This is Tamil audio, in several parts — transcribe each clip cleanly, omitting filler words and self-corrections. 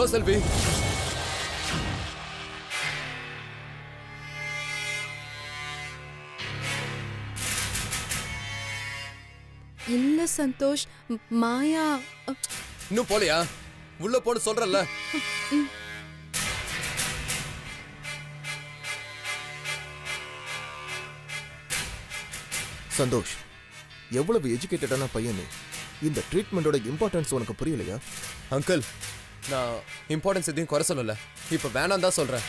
நோ செல்வி. இல்ல சந்தோஷ், மாயா. இன்னும் போலையா? உள்ள போன்னு சொல்றல்ல. சந்தோஷ், எவ்வளவு எஜுகேட்டடான பையன். இந்த ட்ரீட்மெண்டோட இம்பார்ட்டன்ஸ் உனக்கு புரியலையா? அங்கிள், நான் இம்பார்ட்டன்ஸ் எதையும் குறை சொல்லல. இப்ப வேணாம் தான் சொல்றேன்.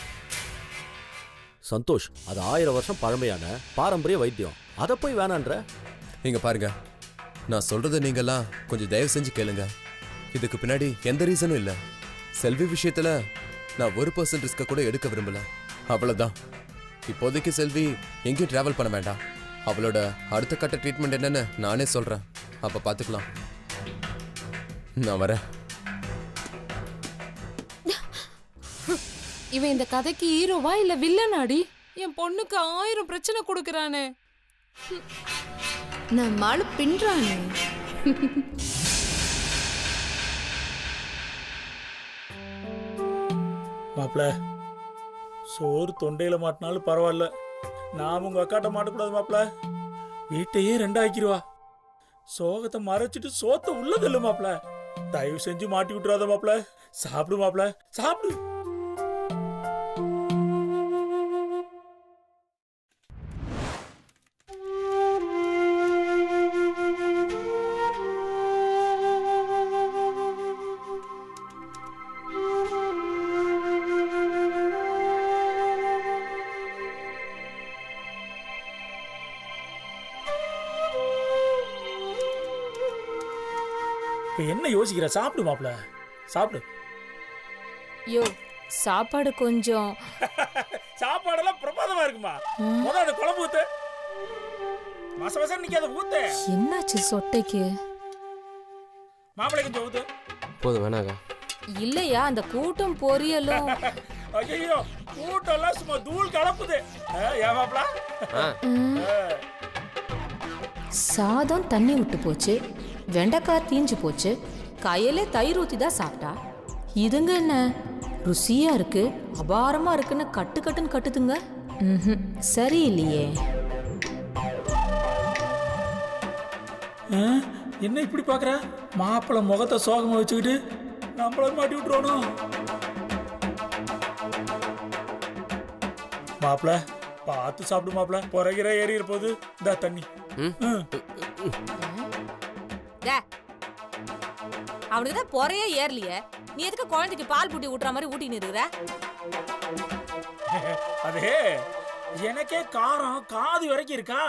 சந்தோஷ், அது 1000 வருஷம் பழமையான பாரம்பரிய வைத்தியம். அதை போய் வேணான்ற? இங்க பாருங்க, நான் சொல்றதை நீங்கெல்லாம் கொஞ்சம் தயவு செஞ்சு கேளுங்க. இதுக்கு பின்னாடி எந்த ரீசனும் இல்ல. செல்வி விஷயத்துல நான் 1% ரிஸ்க கூட எடுக்க விரும்பல. அவ்வளவுதான். இப்போதைக்கு செல்வி எங்கேயும் டிராவல் பண்ண வேண்டாம். அவளோட அடுத்த கட்ட ட்ரீட்மெண்ட் என்னன்னு நானே சொல்றேன். அப்ப பாத்துக்கலாம். நான் வரேன். இவன் இந்த கதைக்கு ஹீரோவா இல்ல வில்லனாடி? என் பொண்ணுக்கு 1000 பிரச்சனை கொடுக்கறானே. நம்மால பின்றானே. மாப்பிள, சோறு தொண்டையில மாட்டினாலும் பரவாயில்ல, நாம உங்க அக்காட்ட மாட்டக்கூடாது மாப்பிள. வீட்டையே 2 ஆக்கிடுவா. சோகத்தை மறைச்சிட்டு சோத்த உள்ளது இல்ல மாப்பிள. தயவு செஞ்சு மாட்டி விட்டுறாத மாப்பிள. சாப்பிடு மாப்பிள, சாப்பிடு. என்ன யோசிக்கிற? சாப்பிடு மாப்பிள, சாப்பிடு. யோ, சாப்பாடு கொஞ்சம். சாப்பாடெல்லாம் பிரமாதமா இருக்குமா? முதல்ல அந்த குழம்பு ஊத்து. மச மச நிக்காத, ஊத்து. என்னாச்சு சொட்டைக்கு? மாப்பிளை கொஞ்சம் ஊத்து. போதும், வேணாங்க. இல்லையா, அந்த கூட்டும் பொரியலும். ஐயோ, கூட்டெல்லாம் சும்மா தூள் கலப்புது. ஏன் மாப்பிள? சாதம் தண்ணி விட்டு போச்சு, வெண்டைக்காய் தீஞ்சு போச்சு, கையில தயிர் ஊத்தி தான் சாப்பிட்டா. இதுங்க என்ன ருசியா இருக்கு, அபாரமா இருக்குன்னு கட்டுன்னு கட்டுதுங்க. சரியில்லையே. என்ன இப்படி பாக்குற? மாப்பிள முகத்தை சோகமா வச்சுக்கிட்டு நம்மள மாட்டி விட்டுருவானோ? மாப்பிள பார்த்து சாப்பிடு மாப்பிள, பொறகிற ஏறி இருப்போது. இந்த தண்ணி. அவனுக்கு தான் பொறையே ஏறலையே, நீ எதுக்கு குழந்தைக்கு பால் பூட்டி ஊட்டுற மாதிரி ஊட்டின்னு இருக்கிற? அதே எனக்கே காரம் காது வரைக்கும் இருக்கா.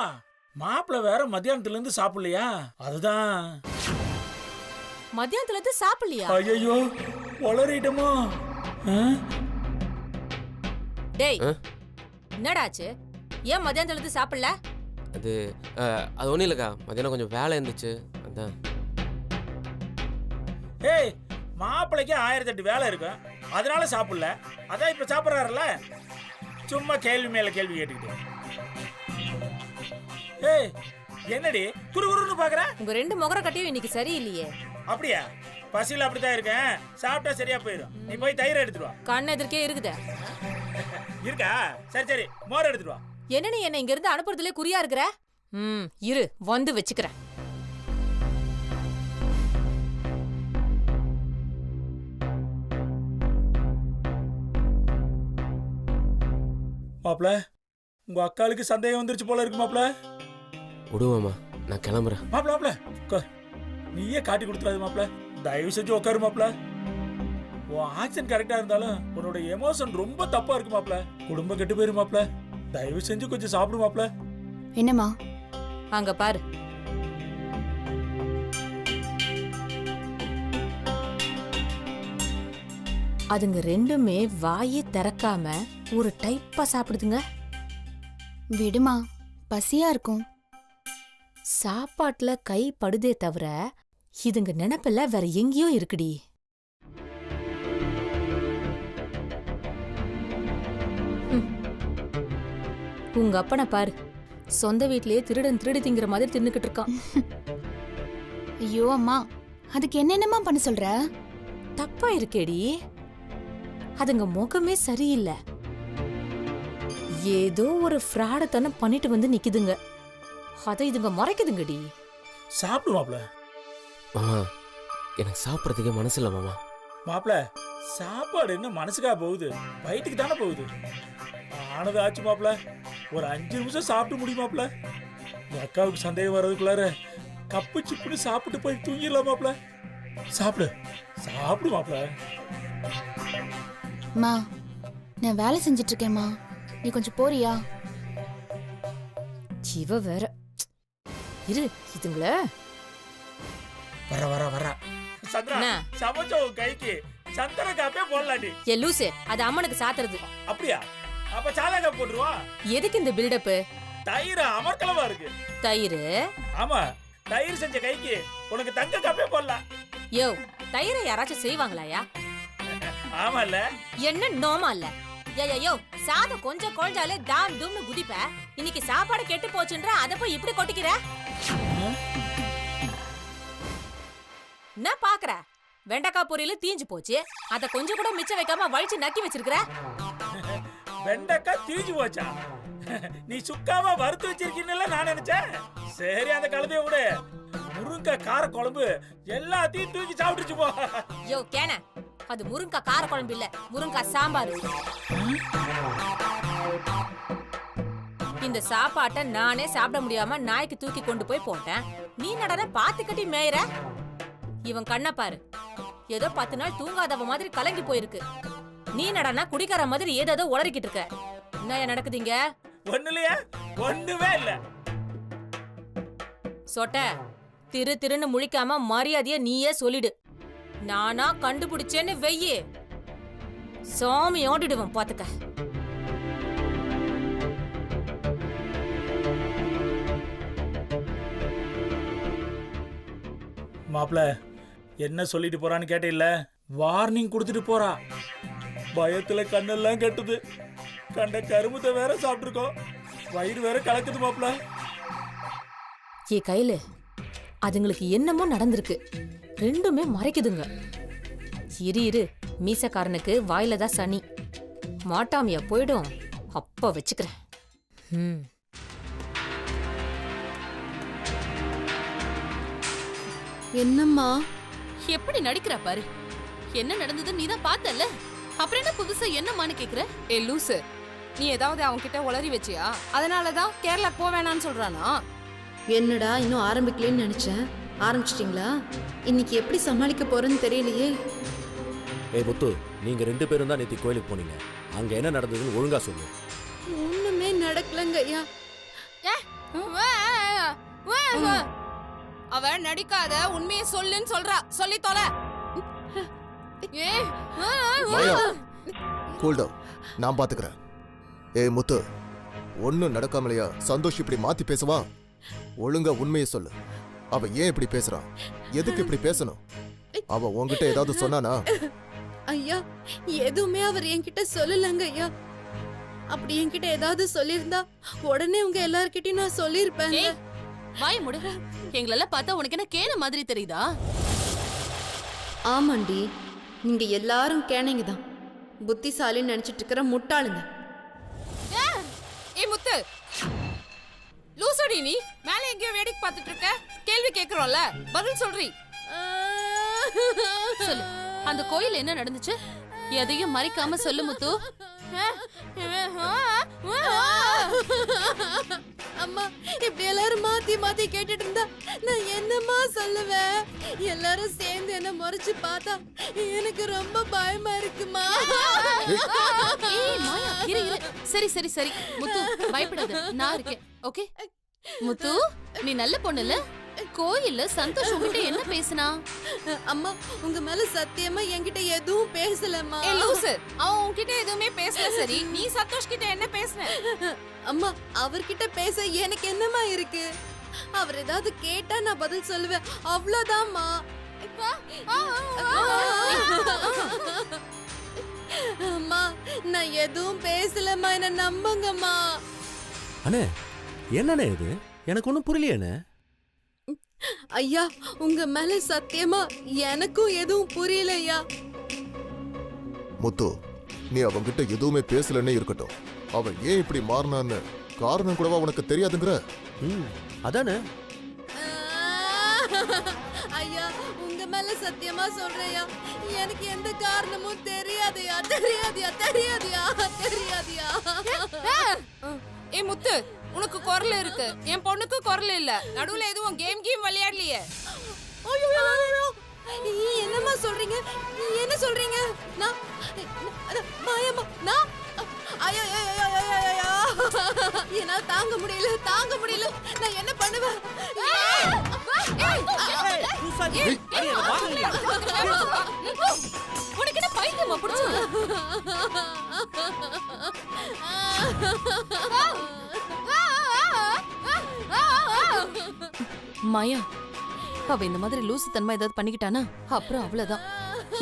மாப்பிள வேற மத்தியானத்துல இருந்து சாப்பிடலையா, அதுதான். மத்தியானத்துல இருந்து சாப்பிடலையா? ஐயோ, வளரிட்டமா. டேய், என்னடாச்சு? ஏன் மத்தியானத்துல இருந்து சாப்பிடல? அது ஒன்றும் இல்லைக்கா, மத்தியானம் கொஞ்சம் வேலை இருந்துச்சு, அதான். ஏய், மாப்பிளைக்கு 1008 வேலை இருக்கும், அதனால சாப்பிடல. அதான் இப்ப சாப்பிட்றாருல. சும்மா கேள்வி மேல கேள்வி கேட்டுக்கிட்டு. ஏய், என்னடி குறுகுறுன்னு பாக்குற? உங்க 2 முகர கட்டியும் இன்னைக்கு சரியில்லையே. அப்படியா? பசியில அப்படித்தான் இருக்கேன், சாப்பிட்டா சரியா போயிடும். நீ போய் தயிர் எடுத்துட்டு வா. கண்ணு எதிர்க்கே இருக்குதே. இருக்கா? சரி சரி, மோர் எடுத்துட்டு வா. என்ன நீ என்ன இங்க இருந்து அனுப்புறதுல குறியா இருக்கிற? இரு, வந்து வச்சுக்கிறேன். மாப்பிள, உங்க அக்காளுக்கு சந்தேகம் வந்துருச்சு போல இருக்கு மாப்பிள. விடுவாமா, நான் கிளம்புறேன். மாப்பிள மாப்பிள உட்கார். நீயே காட்டி கொடுத்துறாது மாப்பிள, தயவு செஞ்சு உட்காரு மாப்பிள. உன் ஆக்சன் கரெக்டா இருந்தாலும் உன்னோட எமோஷன் ரொம்ப தப்பா இருக்கு மாப்பிள. குடும்பம் கெட்டு போயிரு மாப்பிள. தயவு செஞ்சு கொஞ்சம் சாப்பிடு மாப்பிள. என்னம்மா? அங்க பாரு. அதுங்க ரெண்டுமே வாயே திறக்காம ஒரு டைப்பா சாப்பிடுதுங்க. விடுமா, பசியா இருக்கும். சாப்பாட்டுல கை படுதே தவிர இதுங்க நினைப்பெல்லாம் வேற எங்கேயோ இருக்குடி. உங்க அப்பனை பாரு, சொந்த வீட்லயே திருடன் திருடி திங்கிற மாதிரி தின்னுக்கிட்டு இருக்கான். ஐயோ அம்மா, அதுக்கு என்னென்னமா பண்ண சொல்ற? தப்பா இருக்கேடி. அதுங்க முகமே சரியில்லை. ஏதோ ஒரு ஃப்ராடத்தனம் பண்ணிட்டு வந்து நிக்குதுங்க. அதை இதுங்க மறைக்குதுங்கடி. சாப்பிடு மாப்ள. மாமா எனக்கு சாப்பிட்றதுக்கே மனசு இல்லை மாமா. மாப்ள சாப்பாடு என்ன மனசுக்கா போகுது, வயிற்றுக்கு தானே போகுது. ஆனது ஆச்சு மாப்ள, ஒரு 5 நிமிஷம் சாப்பிட்டு முடியுமாப்ல. என் அக்காவுக்கு சந்தேகம் வர்றதுக்குள்ளார கப்பு சிப்புன்னு சாப்பிட்டு போய் தூங்கிடலாம் மாப்ள. சாப்பிடு சாப்பிடு மாப்ள. மா நான் வேலை செஞ்சுட்டு இருக்கேம்மா, நீ கொஞ்சம் போறியா? இவ வேற. இரு இதுங்கள. வர வர வர சந்திரா, என்ன? சமைச்ச உன் கைக்கு சந்திர காப்பே போடலாடி. ஏ லூசு, அது அம்மனுக்கு சாத்துறது. அப்படியா? அப்ப சாதா காப்பு போட்டுருவா. எதுக்கு இந்த பில்டப்? தயிர் அமர்க்கலமா இருக்கு. தயிர்? ஆமா, தயிர் செஞ்ச கைக்கு உனக்கு தங்க காப்பே போடலாம். யோ, தயிரை யாராச்சும் செய்வாங்களாயா? ஆமால. என்ன நோமா இல்ல? யோ, சாதம் கொஞ்சம் குழஞ்சாலே தாம் தூம்னு குதிப்ப. இன்னைக்கு சாப்பாடு கெட்டு போச்சுன்ற அத போய் இப்படி கொட்டிக்கிற? என்ன பாக்குற? வெண்டைக்காய் பொரியல தீஞ்சு போச்சு, அத கொஞ்சம் கூட மிச்சம் வைக்காம வழிச்சு நக்கி வச்சிருக்கிற. வெண்டைக்காய் தீஞ்சு போச்சா? நீ சுக்காவா வறுத்து வச்சிருக்கீன்னு நான் நினைச்சேன். சரி, அந்த கலவைய விடு. முருங்கக்காய் கார குழம்பு எல்லாத்தையும் தூக்கி சாப்பிட்டுச்சு போ. யோ கேன, அது முருங்கக்காய் கார குழம்பு இல்ல, முருங்கக்காய் சாம்பார். இந்த சாப்பாட்டை நானே சாப்பிட முடியாம நாய்க்கு தூக்கி கொண்டு போய் போட்டேன். நீ நடன பாத்து கட்டி மேயற. இவன் கண்ண பாரு, ஏதோ 10 நாள் தூங்காதவ மாதிரி கலங்கி போயிருக்கு. நீ நடனா குடிக்கார மாதிரி ஏதோ உளறிக்கிட்டு இருக்க. என்ன நடக்குதுங்க? ஒண்ணுலயா? ஒண்ணுமே இல்ல. சொட்ட, திரு திருன்னு முழிக்காம மரியாதைய நீயே சொல்லிடு. நானா கண்டுபிடிச்சேன்னு வெய்யே, சாமி ஓடிடுவேன் பாத்துக்க. மாப்ள என்ன சொல்லிட்டு போறான்னு கேட்டீல்ல? வார்னிங் கொடுத்துட்டு போறா. பயத்துல கண்ணெல்லாம் கட்டுது. கண்ட கரும்புத்தை வேற சாப்பிட்டுருக்கோம், வயிறு வேற கலக்குது மாப்ள. ஏ கையில அதுங்களுக்கு என்னமோ நடந்திருக்கு. ரெண்டுமே மறைக்குதுங்க. இரு மீசக்காரனுக்கு வாயில தான் சனி. மாட்டாமியா போயிடும், அப்ப வச்சுக்கிறேன். என்னம்மா எப்படி நடிக்கிறா பாரு. என்ன நடந்தது நீ தான் பார்த்தல, அப்புறம் என்ன புதுசா என்னமான்னு கேக்குற? ஏ லூசு, நீ ஏதாவது அவன் கிட்ட உளறி வச்சியா? அதனாலதான் கேரளா போவேணான்னு சொல்றானா? என்னடா இன்னும் ஆரம்பிக்கலன்னு நினைச்சேன். ஆரம்பிச்சிட்டீங்களா? இன்னைக்கு எப்படி சமாளிக்க போறேன்னு தெரியலையே. ஏய் முத்து, நீங்க 2 பேரும் தான் நேத்து கோயிலுக்கு போனீங்க. அங்க என்ன நடந்ததுன்னு ஒழுங்கா சொல்லு. ஒண்ணுமே நடக்கலங்க ஐயா. அவ நடிக்காத, உண்மையை சொல்லுன்னு சொல்றா. சொல்லி தொலை. மாயா, கூல் டவுன், நான் பாத்துக்கிறேன். ஏய் முத்து, ஒன்னும் நடக்காமலையா சந்தோஷ் இப்படி மாத்தி பேசுவா? ஒழுங்கா உண்மையை சொல்லு. அவ ஏன் இப்படி பேசுறான்? எதுக்கு இப்படி பேசணும்? அவ உன்கிட்ட ஏதாவது சொன்னானா? ஐயா, எதுவுமே அவர் என்கிட்ட சொல்லலங்க ஐயா. அப்படி என்கிட்ட ஏதாவது சொல்லியிருந்தா உடனே உங்க எல்லார்கிட்டயும் நான் சொல்லியிருப்பேன். வாய முடு. எங்களெல்லாம் பார்த்தா உனக்கு என்ன கேன மாதிரி தெரியுதா? ஆமாண்டி, நீங்க எல்லாரும் கேனைங்க தான். புத்திசாலின்னு நினைச்சிட்டு இருக்கிற முட்டாளுங்க. ஏ முத்து, லூசடி நீ. மேல எங்கேயோ வேடிக்கை பார்த்துட்டு இருக்க. கேள்வி கேக்குறோம்ல, பதில் சொல்றி. சொல்லு, அந்த கோயில் என்ன நடந்துச்சு? எதையும் மறைக்காம சொல்லு முத்து. அம்மா, இப்படி எல்லாரும் மாத்தி மாத்தி கேட்டுட்டு இருந்தா நான் என்னம்மா சொல்லுவேன்? எல்லாரும் சேர்ந்து என்ன முறைச்சு பார்த்தா எனக்கு ரொம்ப பயமா இருக்குமா. ஏய் மாயா, இரு. சரி சரி சரி முத்து, பயப்படாத, நான் இருக்கேன். ஓகே முத்து, நீ நல்ல பொண்ணுல. கோயில்ல சந்தோஷ் உன்கிட்ட என்ன பேசினா? அம்மா, உங்க மேல சத்தியமா என்கிட்ட எதுவும் பேசலம்மா. ஏய் லூசு, அவன் உன்கிட்ட எதுவுமே பேசல. சரி, நீ சந்தோஷ் கிட்ட என்ன பேசுன? அம்மா, அவர்கிட்ட பேச எனக்கு என்னம்மா இருக்கு? அவர் ஏதாவது கேட்டா நான் பதில் சொல்லுவேன், அவ்வளவுதான்மா. அம்மா, நான் எதுவும் பேசலம்மா, என்ன நம்புங்கம்மா. அண்ணே, என்னண்ணே இது? எனக்கு ஒன்றும் புரியலையேண்ணே. ஐயா, உங்க மேல சத்தியமா எனக்கும் எதுவும் புரியலையா. முத்து, நீ அவன்கிட்ட எதுவுமே பேசலன்னே இருக்கட்டும், அவன் ஏன் இப்படி மாறினான்னு காரணம் கூடவா உனக்கு தெரியாதுங்கிற? ம் அதானே. ஐயா, உங்க மேல சத்தியமா சொல்றேயா, எனக்கு எந்த காரணமும் தெரியாதுயா, தெரியாதுயா, தெரியாதுயா, தெரியாதுயா. ஏ முத்து, உனக்கு குரல் இருக்கு, என் பொண்ணுக்கு குரல் இல்ல. நடுவுல எதுவும் கேம் விளையாடலையே. ஐயோ, ஐயோ, என்னம்மா சொல்றீங்க? என்ன சொல்றீங்க? நான் மாயம்மா, நான் ஐயோ, ஐயோ, ஐயோ, ஐயோ, என்னால தாங்க முடியல, தாங்க முடியல. நான் என்ன பண்ணுவேன்? உனக்கு என்ன பைத்தியமா பிடிச்சு? மாயா, அவ இந்த மாதிரி லூசு தன்மை ஏதாவது பண்ணிக்கிட்டானா அப்புறம் அவ்வளவுதான்.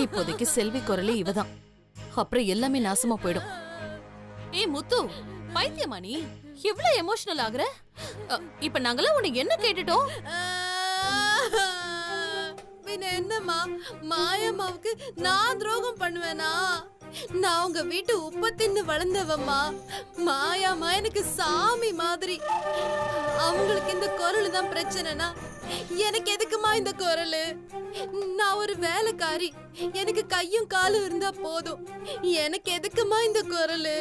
இப்போதைக்கு செல்வி குரலே இவதான், அப்புறம் எல்லாமே நாசமா போயிடும். ஏய் முத்து, பைத்தியமா நீ இவ்ளோ எமோஷனல் ஆகுற? இப்ப நாங்களாம் உன்னை என்ன கேட்டுட்டோம்? பின்ன என்னம்மா, மாயம்மாவுக்கு நான் துரோகம் பண்ணுவேனா? நான் உங்க வீட்டு உப்ப தின்னு வளர்ந்தவம்மா. மாயாமா எனக்கு சாமி மாதிரி. அவங்களுக்கு இந்த குரல் தான் பிரச்சனைனா எனக்கு எதுக்குமா இந்த குரல்? நான் ஒரு வேலைக்காரி, எனக்கு கையும் காலும் இருந்தா போதும். எனக்கு எதுக்குமா இந்த குரல்?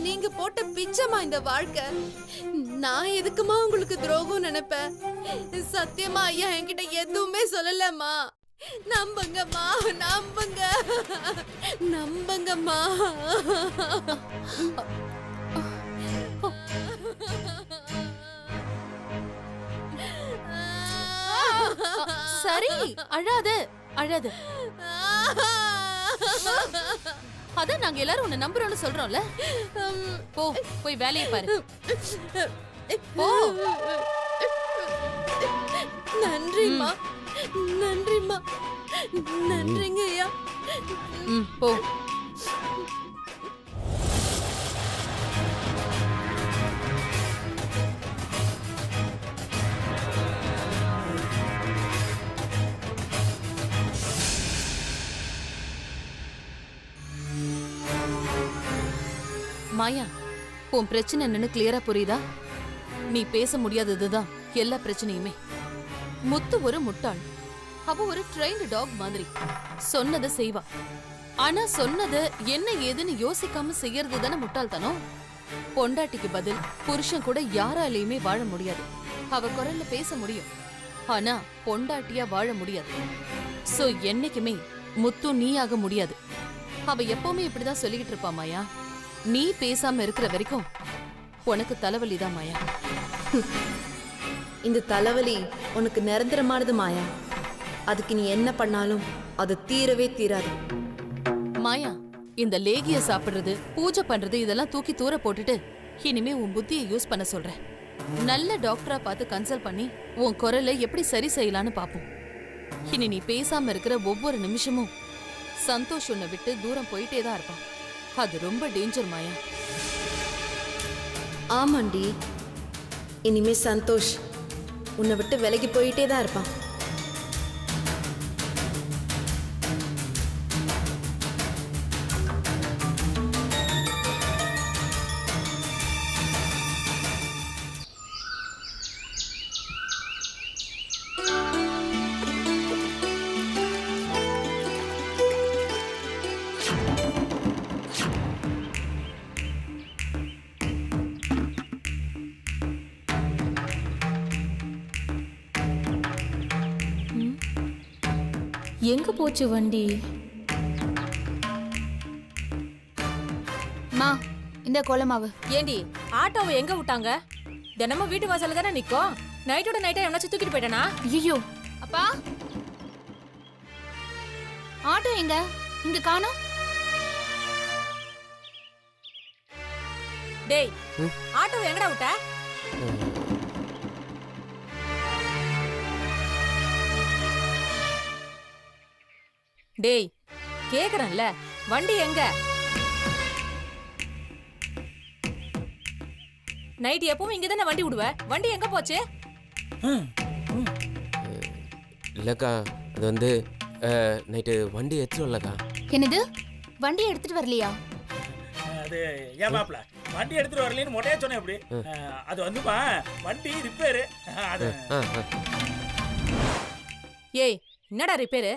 நீங்க போட்ட பிச்சைமா இந்த வாழ்க்கை. நான் எதுக்குமா உங்களுக்கு துரோகம் நினைப்பேன்? சத்தியமா ஐயா என்கிட்ட எதுவுமே சொல்லலம்மா. நம்புங்கம்மா, நம்புங்க, நம்புங்கம்மா. சரி, அழாத அழாத. அதான் நாங்க எல்லாரும் உன்னை நம்புறோம்னு சொல்றோம்ல. போ, போய் வேலையை பாரு. போ. நன்றிம்மா, நன்றிம்மா, நன்றிங்க ஐயா. போ. மாயா, உன் பிரச்சனை என்னன்னு கிளியரா புரியுதா? நீ பேச முடியாததுதான் எல்லா பிரச்சனையுமே. முத்து ஒரு முட்டாள், அவ ஒரு ட்ரெயின்டு டாக் மாதிரி. சொன்னதை செய்வா, ஆனா சொன்னதை என்ன ஏதுன்னு யோசிக்காம செய்யறது தானே முட்டாள்தனம். பொண்டாட்டிக்கு பதில் புருஷன் கூட யாராலையுமே வாழ முடியாது. அவ குரல்ல பேச முடியும், ஆனா பொண்டாட்டியா வாழ முடியாது. சோ என்னைக்குமே முத்து நீ ஆக முடியாது. அவ எப்பவுமே இப்படிதான் சொல்லிக்கிட்டு இருப்பா மாயா. நீ பேசாம இருக்கிற வரைக்கும் உனக்கு தலைவலிதான் மாயா. இந்த தலைவலி உனக்கு நிரந்தரமானது மாயா. அதுக்கு நீ என்ன பண்ணாலும் அது தீரவே தீராது. மாயா, இந்த லேகிய சாப்பிடுறது, பூஜை பண்றது இதெல்லாம் தூக்கி தூர போட்டுட்டு இனிமே உன் புத்தியை யூஸ் பண்ண சொல்றேன். நல்ல டாக்டரா பார்த்து கன்சல்ட் பண்ணி உன் குரலை எப்படி சரி செய்யலான்னு பாப்போம். இனி நீ பேசாம இருக்கிற ஒவ்வொரு நிமிஷமும் சந்தோஷ் உன்னை விட்டு தூரம் போயிட்டே தான் இருப்பான். அது ரொம்ப டேஞ்சர் மாயா. ஆமாண்டி, இனிமே சந்தோஷ் உன்னை விட்டு விலகி போயிட்டே தான் இருப்பான். எங்க போச்சு வண்டி? மா, இந்த கோலமாவு. ஏண்டி, ஆட்டோவை எங்க விட்டாங்க? தினமும் வீட்டு வாசல்ல தானே நிக்கும். நைட்டோட நைட்டா எவனாச்சும் தூக்கிட்டு போயிட்டானா? ஐயோ, அப்பா, ஆட்டோ எங்க? இங்க காணோம். டேய், ஆட்டோவை எங்கடா விட்ட? டேய், கேக்குறேன்ல, வண்டி எங்க? நைட் எப்பவும் இங்க தானே வண்டி விடுவ, வண்டி எங்க போச்சு? இல்லைக்கா, அது வந்து நைட்டு வண்டி எடுத்துட்டு வரலக்கா. என்னது? வண்டி எடுத்துட்டு வரலையா? அது ஏன் மாப்ள வண்டி எடுத்துட்டு வரலன்னு மொட்டையா சொன்னேன் எப்படி? அது வந்துமா வண்டி ரிப்பேரு. அது ஏய் என்னடா ரிப்பேரு?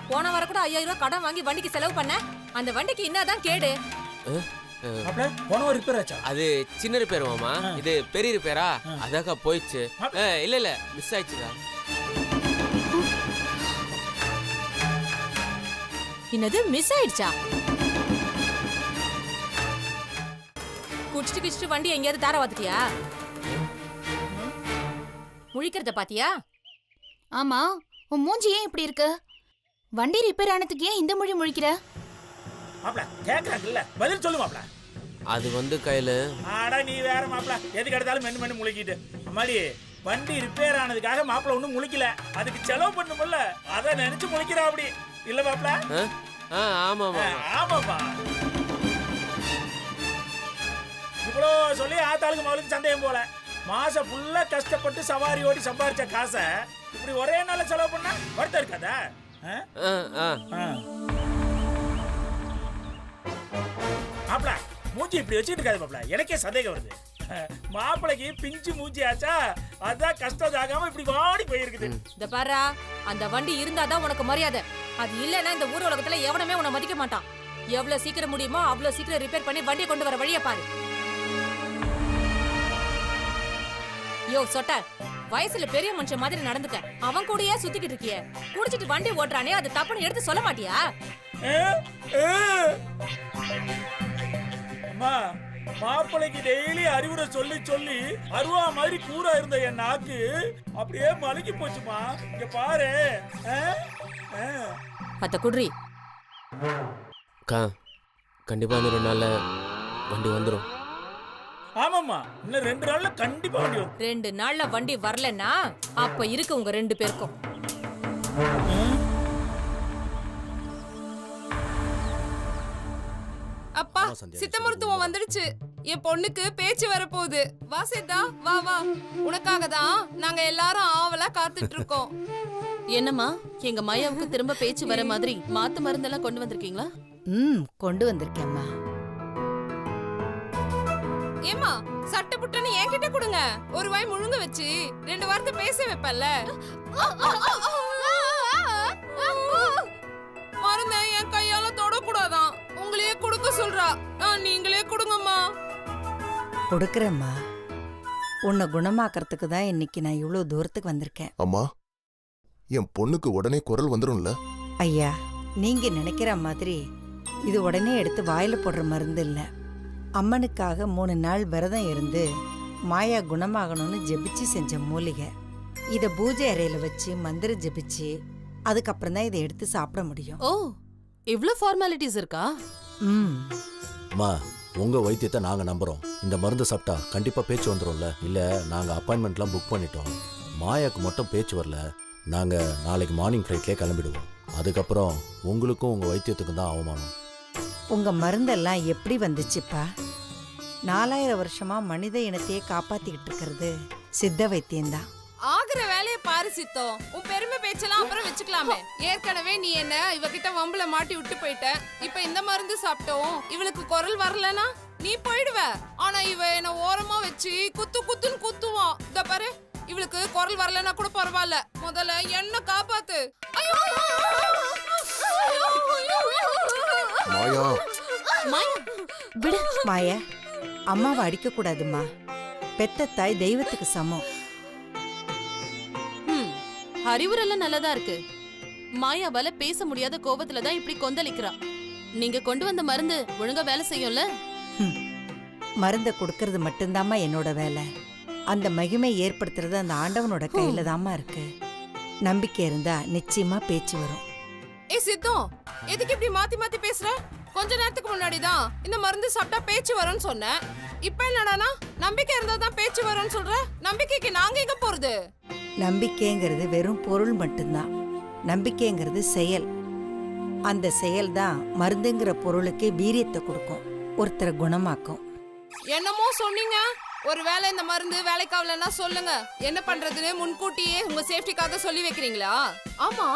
போன வாரம் கூட 5000 ரூபாய் கடன் வாங்கி வண்டிக்கு செலவு பண்ண. அந்த வண்டிக்கு என்னதான் கேடு? மாப்ள போன ஒரு ரிப்பேர் ஆச்சா? அது சின்ன ரிப்பேர் மாமா, இது பெரிய ரிப்பேரா? அதாக்கா போயிடுச்சு. இல்ல மிஸ் ஆயிடுச்சுக்கா. என்னது மிஸ் ஆயிடுச்சா? குடிச்சிட்டு வண்டி எங்கேயாவது தார வாத்துட்டியா? முழிக்கிறத பாத்தியா? ஆமா, உன் மூஞ்சி ஏன் இப்படி இருக்கு? வண்டி ரிப்பேர் ஆனதுக்கு ஏன் இந்த மொழி முழிக்கிற? மாப்ள கேக்குறாங்கல்ல, பதில் சொல்லு மாப்ள. அது வந்து கையில. ஆடா நீ வேற மாப்ள, எதுக்கு எடுத்தாலும் மென்னு மென்னு முழிக்கிட்டு. அம்மாடி வண்டி ரிப்பேர் ஆனதுக்காக மாப்ள ஒண்ணும் முழிக்கல, அதுக்கு செலவு பண்ணும்ல, அத நினைச்சு முழிக்கிறா அப்படி இல்ல மாப்ள? ஆமாமா. ஆமாப்பா. இவ்வளோ சொல்லி ஆத்தாளுக்கு மகளுக்கு சந்தேகம் போல. மாசம் ஃபுல்லா கஷ்டப்பட்டு சவாரி ஓடி சம்பாரிச்ச காசை இப்படி ஒரே நாள்ல செலவு பண்ணா வருத்தம் இருக்காதா? மாப்ள மூஞ்சி இப்படி வச்சுட்டு இருக்காது மாப்ள, எனக்கே சந்தேகம் வருது. மாப்பிளைக்கு பிஞ்சு மூஞ்சி ஆச்சா, அதான் கஷ்டம் தாகாம இப்படி வாடி போயிருக்குது. இந்த பாரா, அந்த வண்டி இருந்தாதான் உனக்கு மரியாதை. அது இல்லைன்னா இந்த ஊர் உலகத்துல எவனுமே உன்னை மதிக்க மாட்டான். எவ்வளவு சீக்கிரம் முடியுமோ அவ்வளவு சீக்கிரம் ரிப்பேர் பண்ணி வண்டியை கொண்டு வர வழியை பாரு. யோ சொட்ட, வயசுல பெரிய மனுஷன் மாதிரி நடந்துக்க. அவன் கூடயே சுத்திக்கிட்டு இருக்கிய. குடிச்சிட்டு வண்டி ஓட்டுறானே, அது தப்புன்னு எடுத்து சொல்ல மாட்டியா? அம்மா மாப்பிளைக்கு டெய்லி அறிவுரை சொல்லி சொல்லி அருவா மாதிரி கூரா இருந்த என் நாக்கு அப்படியே மலங்கி போச்சுமா. இங்க பாரு. அத்த குட்ரி. அக்கா கண்டிப்பா இந்த 2 நாள்ல வண்டி வந்துடும். ஆமாம்மா, இன்னும் 2 நாள்ல கண்டிப்பா வண்டி வரும். 2 நாள்ல வண்டி வரலன்னா அப்ப இருக்கு உங்க 2 பேருக்கும். அப்பா சித்த மருத்துவம் வந்துடுச்சு. என் பொண்ணுக்கு பேச்சு வரப்போகுது. வா சித்தா, வா வா. உனக்காக தான் நாங்க எல்லாரும் ஆவலா காத்துட்டு இருக்கோம். என்னம்மா, எங்க மாயாவுக்கு திரும்ப பேச்சு வர மாதிரி மாத்து மருந்தெல்லாம் கொண்டு வந்திருக்கீங்களா? கொண்டு வந்திருக்கேம்மா. ஏமா சட்டை புட்டன்னு என்கிட்ட கொடுங்க. ஒரு வாய் முழுங்க வச்சு 2 வார்த்தை பேச வைப்பல்ல. மருந்த என் கையால தொடக்கூடாதான். உங்களையே கொடுக்க சொல்றா. நீங்களே கொடுங்கம்மா. கொடுக்கறேம்மா. உன்னை குணமாக்கறதுக்கு தான் இன்னைக்கு நான் இவ்வளவு தூரத்துக்கு வந்திருக்கேன். அம்மா, என் பொண்ணுக்கு உடனே குரல் வந்துரும்ல? ஐயா, நீங்க நினைக்கிற மாதிரி இது உடனே எடுத்து வாயில போடுற மருந்து இல்ல. அம்மனுக்காக 3 நாள் விரதம் இருந்து மாயா குணமாகணும்னு ஜெபிச்சு செஞ்ச மூலிகை. இத பூஜை அறையில வச்சு மந்திரம் ஜெபிச்சு அதுக்கப்புறம் தான் இதை எடுத்து சாப்பிட முடியும். ஓ, இவ்ளோ ஃபார்மாலிட்டிஸ் இருக்கா? அம்மா, உங்க வைத்தியத்தை நாங்க நம்புறோம். இந்த மருந்து சாப்பிட்டா கண்டிப்பா பேச்சு வந்துரும்ல. இல்ல, நாங்க அப்பாயின்மெண்ட்லாம் புக் பண்ணிட்டோம். மாயாக்கு மட்டும் பேச்சு வரல, நாங்க நாளைக்கு மார்னிங் ஃப்ளைட்லேயே கிளம்பிடுவோம். அதுக்கப்புறம் உங்களுக்கும் உங்க வைத்தியத்துக்கும் தான் அவமானம். உங்க மருந்தெல்லாம் எப்படி வந்துச்சுப்பா? 4000 வருஷமா மனித இனத்தையே காப்பாத்திக்கிட்டு இருக்கிறது சித்த வைத்தியம்தான். ஆகுற வேலையை பாரு சித்தம். உன் பெருமை பேச்செல்லாம் அப்புறம் வச்சுக்கலாமே. ஏற்கனவே நீ என்ன இவகிட்ட வம்புல மாட்டி விட்டு போயிட்ட. இப்ப இந்த மருந்து சாப்பிட்டோம் இவளுக்கு குரல் வரலனா நீ போயிடுவ. ஆனா இவ என்ன ஓரமா வச்சு குத்து குத்துன்னு குத்துவான். இந்த பாரு, இவளுக்கு குரல் வரலனா கூட பரவாயில்ல, முதல்ல என்ன காப்பாத்து. மாயா, விடு. மாயா, அம்மாவை அடிக்க கூடாதுமா. பெத்த தாய் தெய்வத்துக்கு சமம். அறிவுரெல்லாம் நல்லதா இருக்கு. மாயாவால பேச முடியாத கோபத்துல தான் இப்படி கொந்தளிக்கிறா. நீங்க கொண்டு வந்த மருந்து ஒழுங்கா வேலை செய்யும்ல? மருந்தை கொடுக்கறது மட்டும்தாம்மா என்னோட வேலை. அந்த மகிமை ஏற்படுத்துறது அந்த ஆண்டவனோட கையில தாம்மா இருக்கு. நம்பிக்கை இருந்தா நிச்சயமா பேச்சு வரும். சித்தம், எதுக்கு இப்படி மாத்தி மாத்தி பேசுற? கொஞ்ச நேரத்துக்கு முன்னாடி தான் இந்த மருந்து சாப்பிட்டா பேச்சு வரும்னு சொன்னேன். இப்ப என்னடானா நம்பிக்கை இருந்தா தான் பேச்சு வரும்னு சொல்ற? நம்பிக்கைக்கு நாங்க எங்க போறது? நம்பிக்கைங்கிறது வெறும் பொருள் மட்டும்தான். நம்பிக்கைங்கிறது செயல். அந்த செயல் தான் மருந்துங்கிற பொருளுக்கு வீரியத்தை கொடுக்கும், ஒருத்தரை குணமாக்கும். என்னமோ சொன்னீங்க. ஒருவேளை இந்த மருந்து வேலைக்காவலன்னா சொல்லுங்க. என்ன பண்றதுன்னு முன்கூட்டியே உங்க சேஃப்டிக்காக சொல்லி வைக்கிறீங்களா? ஆமா,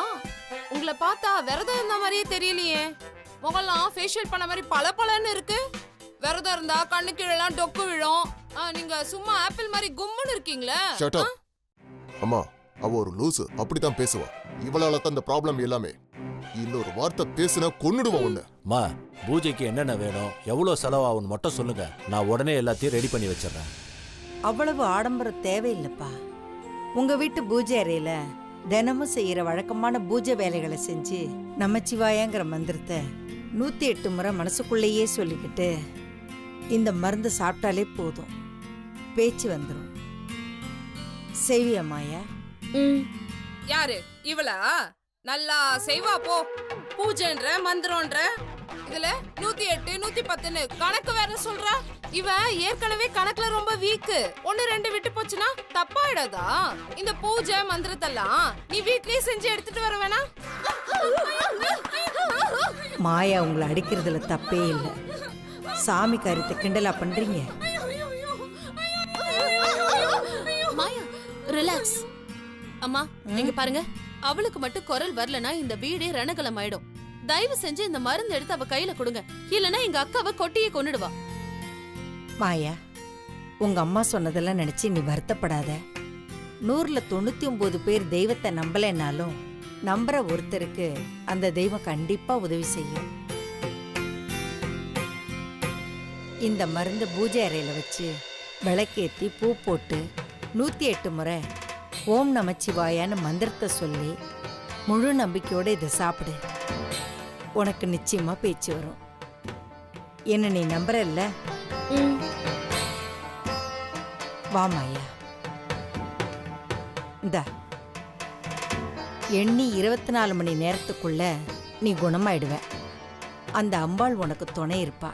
உங்களை பார்த்தா விரதம் இருந்த மாதிரியே தெரியலையே. முகம்லாம் ஃபேஷியல் பண்ண மாதிரி பளபளன்னு இருக்கு. விரதம் இருந்தா கண்ணு கீழெல்லாம் டொக்கு விழும். நீங்க சும்மா ஆப்பிள் மாதிரி கும்முன்னு இருக்கீங்களே. Shut up. அம்மா, அவ ஒரு லூசு, அப்படித்தான் பேசுவா. இவளால தான் இந்த ப்ராப்ளம் எல்லாமே. இன்னொரு வார்த்தை பேசுனா கொன்னுடுவான் உன்னை. மா, பூஜைக்கு என்னென்ன வேணும், எவ்வளோ செலவாகும்னு மட்டும் சொல்லுங்க. நான் உடனே எல்லாத்தையும் ரெடி பண்ணி வச்சிடுறேன். அவ்வளவு ஆடம்பரம் தேவையில்லைப்பா. உங்க வீட்டு பூஜை அறையில தினமும் செய்யற வழக்கமான பூஜை வேலைகளை செஞ்சு நமச்சிவாயங்கிற மந்திரத்தை 108 முறை மனசுக்குள்ளேயே சொல்லிக்கிட்டு இந்த மருந்து சாப்பிட்டாலே போதும், பேச்சு வந்துடும். செய்வியா மாயா? யாரு இவளா? நல்லா செய்வா போ. பூஜைன்ற மந்திரம்ன்ற இதுல 108 110ன்னு கணக்கு வேற சொல்றா. இவ ஏற்கனவே கணக்குல ரொம்ப வீக்கு. 1 2 விட்டு போச்சுன்னா தப்பாயிடாதா? இந்த பூஜை மந்திரத்தெல்லாம் நீ வீட்லயே செஞ்சு எடுத்துட்டு வர வேணா? மாயா உங்களை அடிக்கிறதுல தப்பே இல்லை. சாமி காரியத்தை கிண்டலா பண்றீங்க. மாயா ரிலாக்ஸ். அம்மா நீங்க பாருங்க, அவளுக்கு மட்டும் குரல் வரலனா இந்த வீடே ரணகலம் ஆயிடும். தயவு செஞ்சு இந்த மருந்து எடுத்து அவ கையில கொடுங்க, இல்லனா எங்க அக்காவை கொட்டியே கொன்னுடுவா. மாயா, உங்க அம்மா சொன்னதெல்லாம் நினைச்சு நீ வருத்தப்படாத. 100ல 99 பேர் தெய்வத்தை நம்பலைன்னாலும் நம்புற ஒருத்தருக்கு அந்த தெய்வம் கண்டிப்பா உதவி செய்யும். இந்த மருந்து பூஜை அறையில வச்சு விளக்கேத்தி பூ போட்டு 108 முறை ஓம் நமச்சிவாயான்னு மந்திரத்தை சொல்லி முழு நம்பிக்கையோட இதை சாப்பிடு. உனக்கு நிச்சயமா பேச்சு வரும். என்ன நீ நம்புறல்ல? வா மாயா, இந்தா எண்ணி 24 மணி நேரத்துக்குள்ள நீ குணமாயிடுவ. அந்த அம்பாள் உனக்கு துணை இருப்பா.